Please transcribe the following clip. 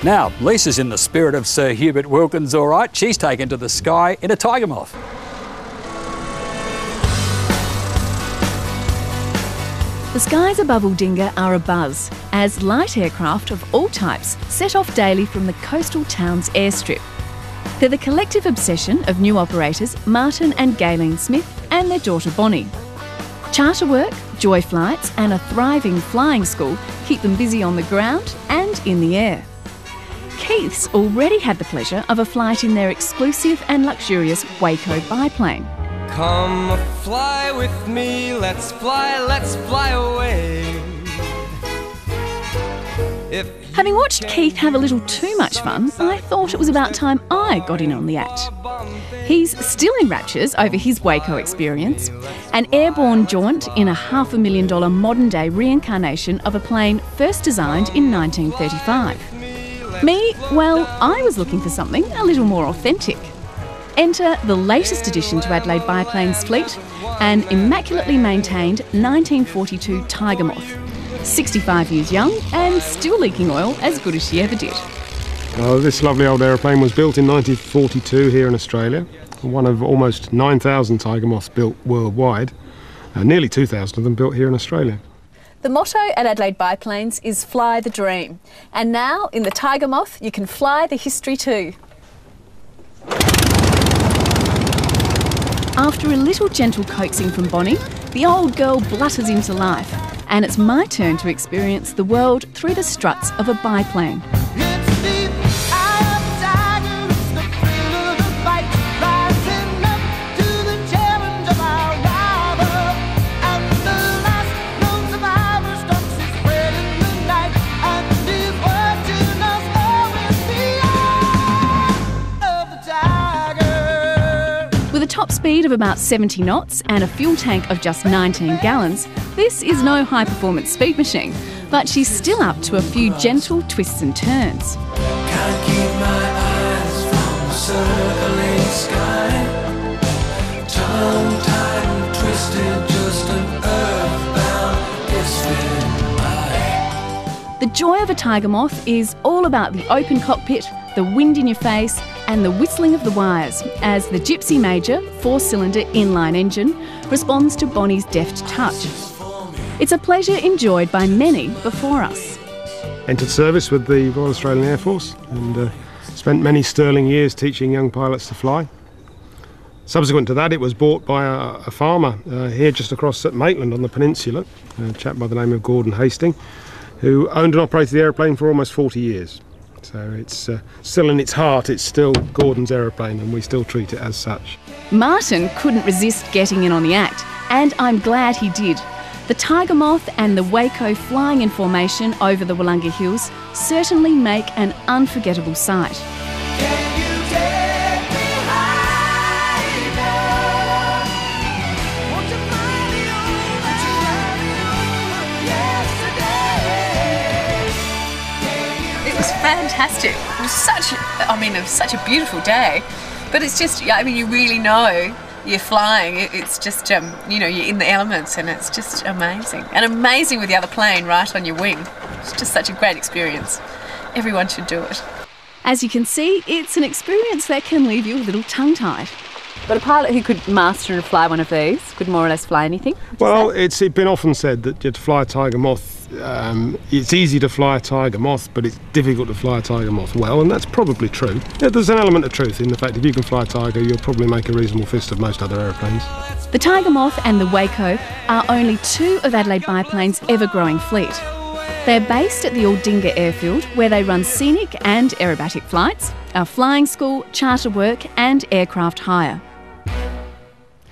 Now, Lisa's in the spirit of Sir Hubert Wilkins, all right. She's taken to the sky in a tiger moth. The skies above Aldinga are abuzz as light aircraft of all types set off daily from the coastal town's airstrip. They're the collective obsession of new operators Martin and Gayleen Smith and their daughter Bonnie. Charter work, joy flights and a thriving flying school keep them busy on the ground and in the air. Keith's already had the pleasure of a flight in their exclusive and luxurious Waco biplane. Come fly with me, let's fly away. Having watched Keith have a little too much fun, I thought it was about time I got in on the act. He's still in raptures over his Waco experience, an airborne jaunt in a $500,000 modern-day reincarnation of a plane first designed in 1935. Me, well, I was looking for something a little more authentic. Enter the latest addition to Adelaide Biplanes' fleet, an immaculately maintained 1942 Tiger Moth. 65 years young and still leaking oil as good as she ever did. This lovely old aeroplane was built in 1942 here in Australia. One of almost 9,000 Tiger Moths built worldwide, nearly 2,000 of them built here in Australia. The motto at Adelaide Biplanes is fly the dream. And now, in the Tiger Moth, you can fly the history too. After a little gentle coaxing from Bonnie, the old girl blutters into life. And it's my turn to experience the world through the struts of a biplane. With a top speed of about 70 knots and a fuel tank of just 19 gallons, this is no high-performance speed machine, but she's still up to a few gentle twists and turns. Can't keep my eyes from the circling sky. Tongue-tied and twisted, just an earthbound distant eye. The joy of a Tiger Moth is all about the open cockpit, the wind in your face, and the whistling of the wires as the Gypsy Major 4-cylinder inline engine responds to Bonnie's deft touch. It's a pleasure enjoyed by many before us. Entered service with the Royal Australian Air Force and spent many sterling years teaching young pilots to fly. Subsequent to that, it was bought by a farmer here just across at Maitland on the peninsula, a chap by the name of Gordon Hastings, who owned and operated the aeroplane for almost 40 years. So it's still in its heart, it's still Gordon's aeroplane and we still treat it as such. Martin couldn't resist getting in on the act, and I'm glad he did. The Tiger Moth and the Waco flying in formation over the Wollonga Hills certainly make an unforgettable sight. Fantastic. It was such a beautiful day, but it's just, you really know you're flying. It's just, you're in the elements, and it's just amazing. And amazing with the other plane right on your wing. It's just such a great experience. Everyone should do it. As you can see, it's an experience that can leave you a little tongue-tied. But a pilot who could master and fly one of these could more or less fly anything? Well, it's been often said that to fly a Tiger Moth, it's easy to fly a Tiger Moth, but it's difficult to fly a Tiger Moth well, and that's probably true. Yeah, there's an element of truth in the fact if you can fly a Tiger, you'll probably make a reasonable fist of most other aeroplanes. The Tiger Moth and the Waco are only two of Adelaide Biplanes' ever-growing fleet. They're based at the Aldinga airfield, where they run scenic and aerobatic flights, a flying school, charter work and aircraft hire.